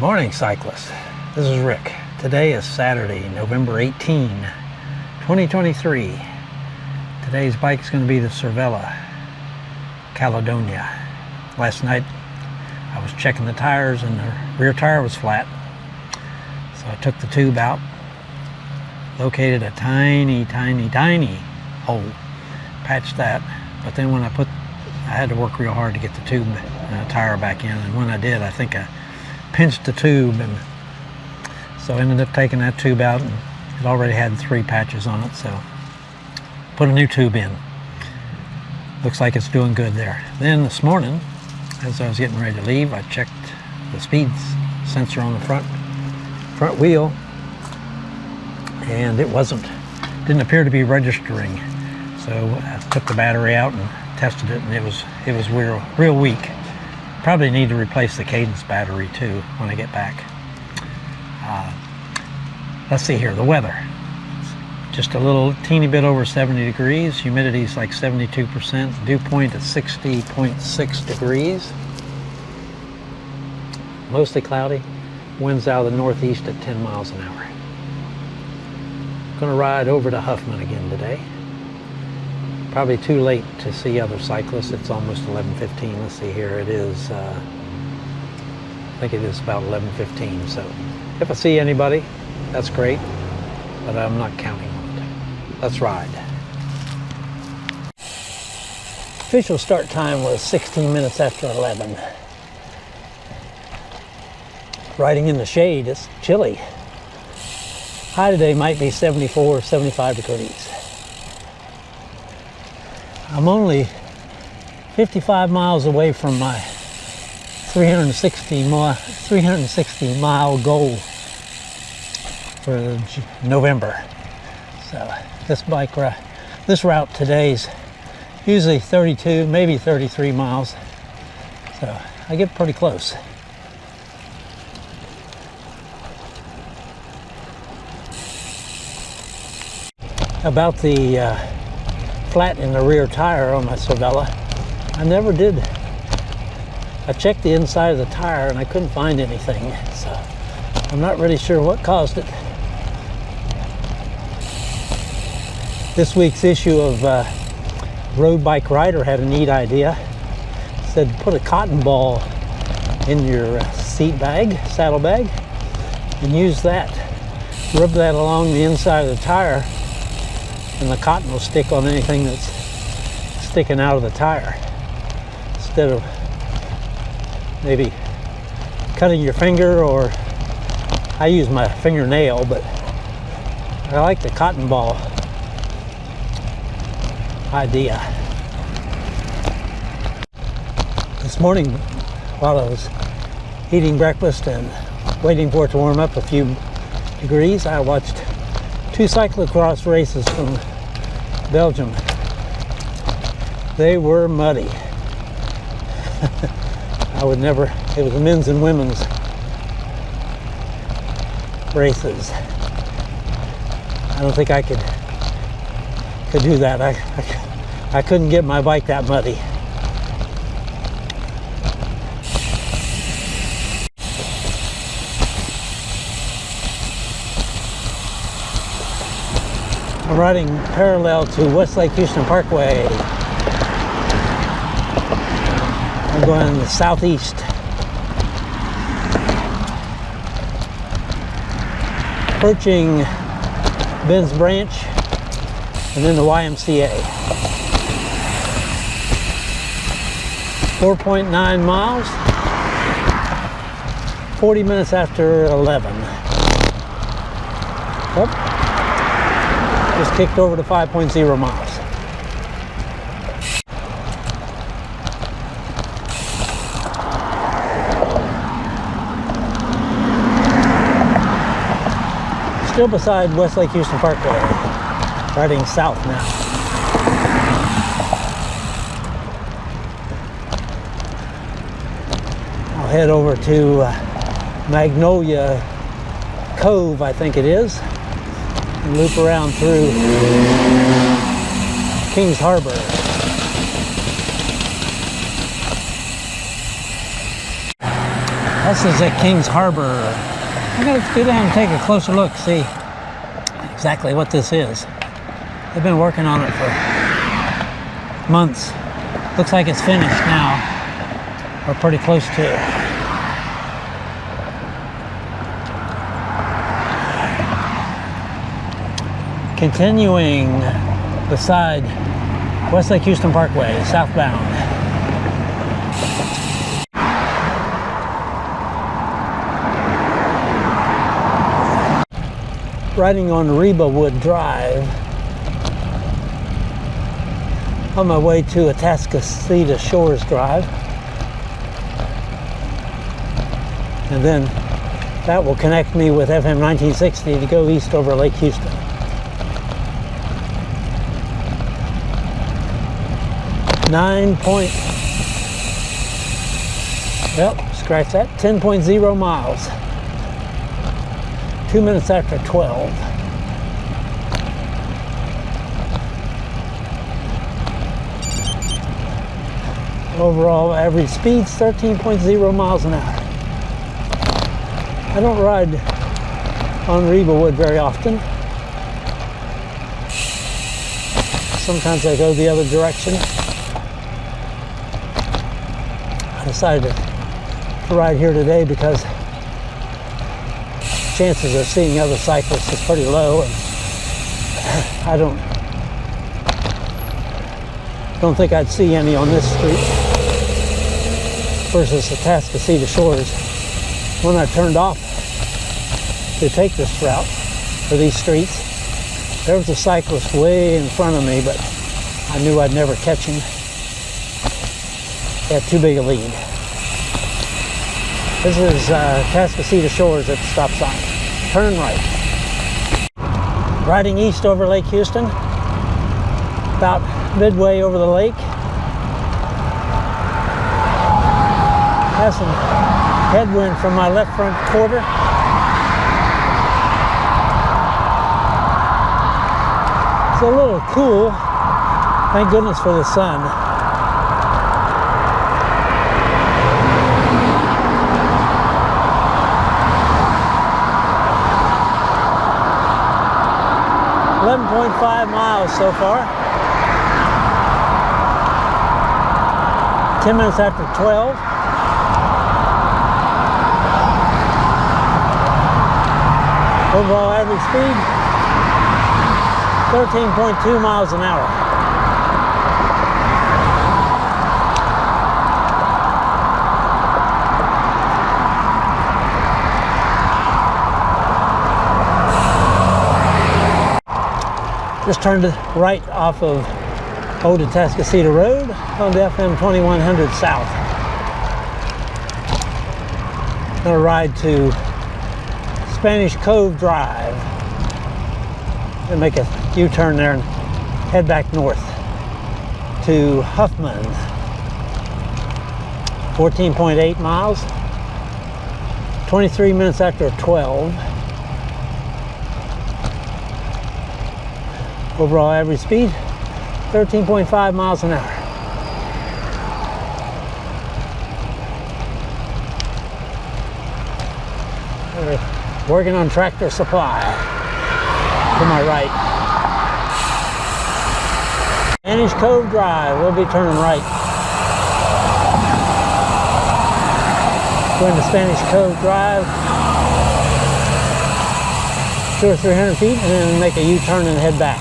Good morning, cyclists. This is Rick. Today is Saturday, November 18, 2023. Today's bike is going to be the Cervelo Caledonia. Last night I was checking the tires and the rear tire was flat. So I took the tube out, located a tiny hole, patched that. But then when I had to work real hard to get the tube tire back in, and when I did, I think I pinched the tube, and so I ended up taking that tube out, and it already had 3 patches on it, so put a new tube in. Looks like it's doing good there. Then this morning, as I was getting ready to leave, I checked the speed sensor on the front wheel, and it didn't appear to be registering. So I took the battery out and tested it, and it was real weak. Probably need to replace the Cadence battery too when I get back. Let's see here, the weather. Just a little teeny bit over 70 degrees. Humidity is like 72%. Dew point at 60.6 degrees. Mostly cloudy. Winds out of the northeast at 10 miles an hour. Gonna ride over to Huffman again today. Probably too late to see other cyclists. It's almost 11:15. Let's see here. It is, I think it is about 11:15. So if I see anybody, that's great, but I'm not counting on it. Let's ride. Official start time was 16 minutes after 11. Riding in the shade, it's chilly. High today might be 74, 75 degrees. I'm only 55 miles away from my 360 mile goal for November. So this route today's usually 32, maybe 33 miles. So I get pretty close. About the flat in the rear tire on my Cervelo, I checked the inside of the tire and I couldn't find anything, so I'm not really sure what caused it. This week's issue of Road Bike Rider had a neat idea. It said put a cotton ball in your saddle bag, and use that. Rub that along the inside of the tire, and the cotton will stick on anything that's sticking out of the tire, instead of maybe cutting your finger, or I use my fingernail, but I like the cotton ball idea. This morning, while I was eating breakfast and waiting for it to warm up a few degrees, I watched 2 cyclocross races from Belgium. They were muddy. I would never, it was men's and women's races. I don't think I could do that. I couldn't get my bike that muddy. I'm riding parallel to Westlake Houston Parkway. I'm going southeast. Approaching Ben's Branch and then the YMCA. 4.9 miles, 40 minutes after 11. Oh. Just kicked over to 5.0 miles. Still beside Westlake Houston Parkway, riding south now. I'll head over to Magnolia Cove, I think it is, and loop around through Kings Harbor. This is at Kings Harbor. I'm going to go down and take a closer look, see exactly what this is. They've been working on it for months. Looks like it's finished now. We're pretty close to it. Continuing beside Westlake Houston Parkway, southbound. Riding on Reba Wood Drive on my way to Atascocita Shores Drive, and then that will connect me with FM 1960 to go east over Lake Houston. Scratch that, 10.0 miles. 2 minutes after 12. Overall average speed's 13.0 miles an hour. I don't ride on Reba Wood very often. Sometimes I go the other direction. I decided to ride here today because chances of seeing other cyclists is pretty low, and I don't think I'd see any on this street versus the Atascocita Shores. When I turned off to take this route for these streets, there was a cyclist way in front of me, but I knew I'd never catch him. He had too big a lead. This is Atascocita Shores at the stop sign. Turn right. Riding east over Lake Houston, about midway over the lake. Has some headwind from my left front quarter. It's a little cool. Thank goodness for the sun. .5 miles so far. 10 minutes after 12. Overall average speed 13.2 miles an hour. Just turned right off of Old Atascocita Road onto FM 2100 South. Gonna ride to Spanish Cove Drive and make a U-turn there and head back north to Huffman. 14.8 miles, 23 minutes after 12. Overall average speed, 13.5 miles an hour. We're working on Tractor Supply to my right. Spanish Cove Drive, we'll be turning right. Going to Spanish Cove Drive, 200 or 300 feet, and then make a U-turn and head back.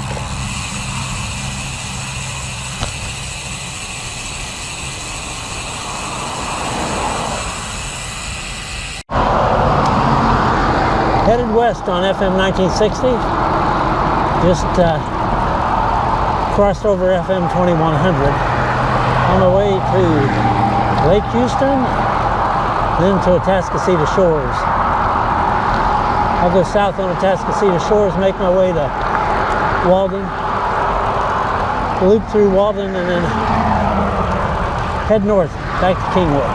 Headed west on FM 1960, just crossed over FM 2100 on my way to Lake Houston, then to Atascocita Shores. I'll go south on Atascocita Shores, make my way to Walden, loop through Walden, and then head north back to Kingwood.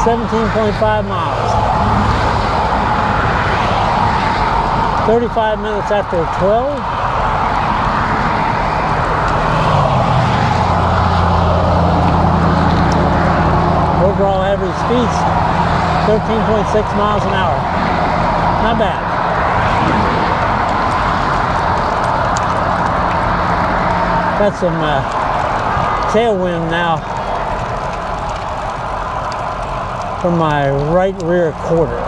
17.5 miles. 35 minutes after 12. Overall average average speeds 13.6 miles an hour. Not bad. Got some tailwind now from my right rear quarter.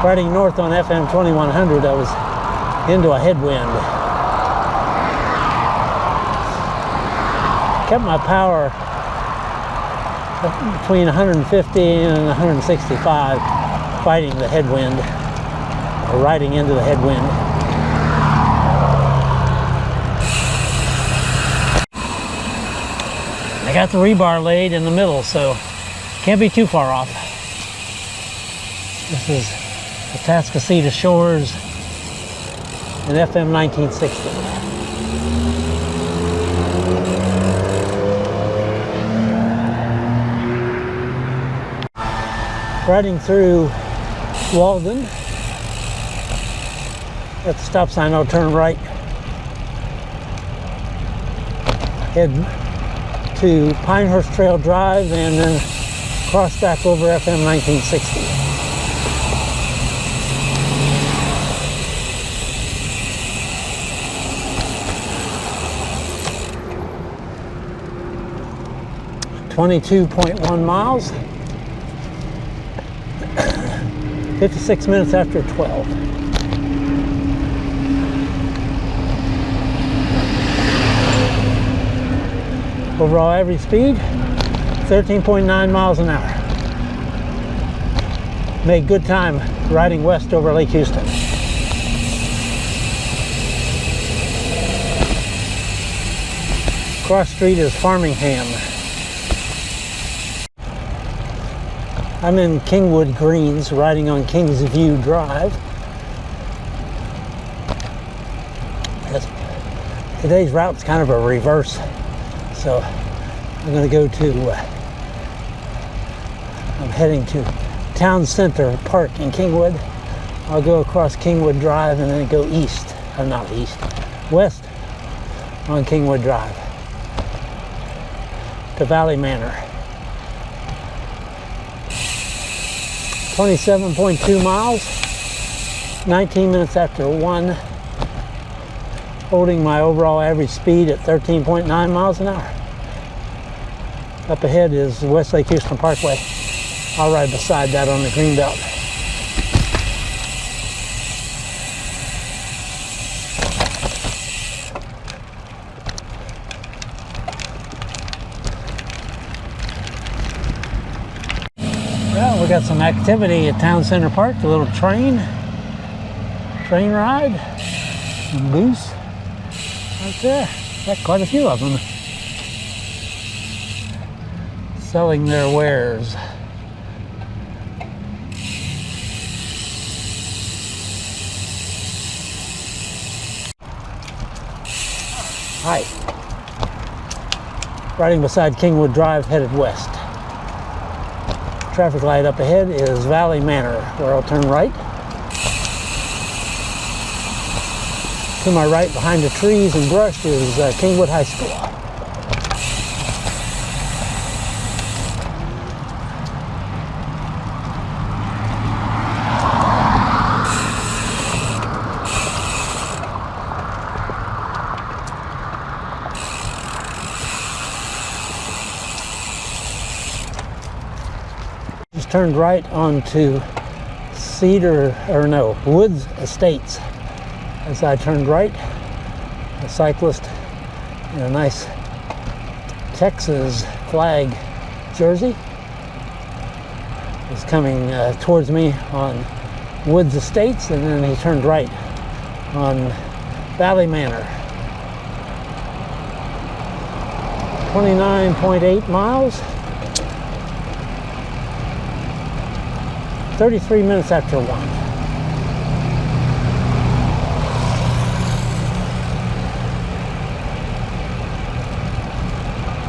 Riding north on FM 2100, I was into a headwind. Kept my power between 150 and 165, fighting the headwind, or riding into the headwind. I got the rebar laid in the middle, so can't be too far off. This is the Atascocita Shores in FM 1960. Riding through Walden. At the stop sign, I'll turn right. Head to Pinehurst Trail Drive and then cross back over FM 1960. .1 miles, 56 minutes after 12. Overall average speed, 13.9 miles an hour. Made good time riding west over Lake Houston. Cross street is Farmingham. I'm in Kingwood Greens, riding on Kingsview Drive. Today's route's kind of a reverse, so I'm going to go to, I'm heading to Town Center Park in Kingwood. I'll go across Kingwood Drive and then go east, or not east, west on Kingwood Drive to Valley Manor. 27.2 miles, 19 minutes after 1, holding my overall average speed at 13.9 miles an hour. Up ahead is West Lake Houston Parkway. I'll ride beside that on the greenbelt. Well, we got some activity at Town Center Park, a little train ride, some booths right there. Got quite a few of them selling their wares. Hi. Riding beside Kingwood Drive, headed west. Traffic light up ahead is Valley Manor, where I'll turn right. To my right, behind the trees and brush, is Kingwood High School. Just turned right onto Woods Estates. As I turned right, a cyclist in a nice Texas flag jersey was coming towards me on Woods Estates, and then he turned right on Valley Manor. 29.8 miles, 33 minutes after 1.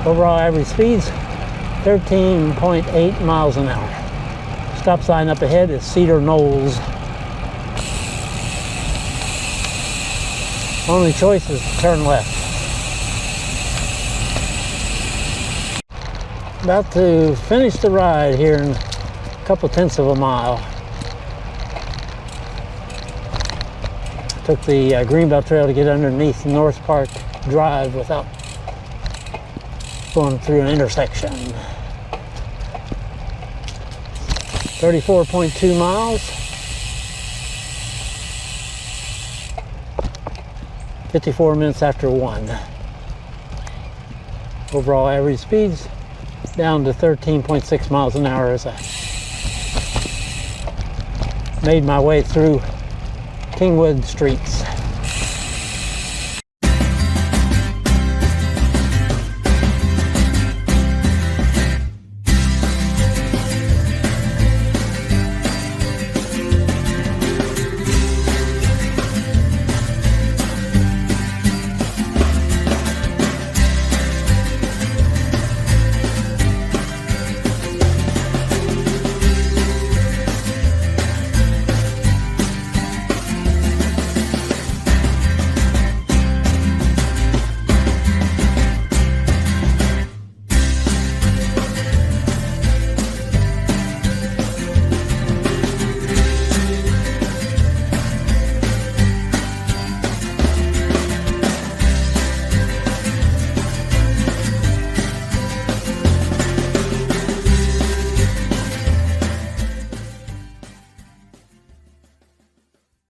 Overall average speeds, 13.8 miles an hour. Stop sign up ahead is Cedar Knolls. Only choice is to turn left. About to finish the ride here in a couple tenths of a mile. Took the Greenbelt Trail to get underneath North Park Drive without going through an intersection. 34.2 miles. 54 minutes after 1. Overall average speeds down to 13.6 miles an hour as I made my way through Kingwood streets.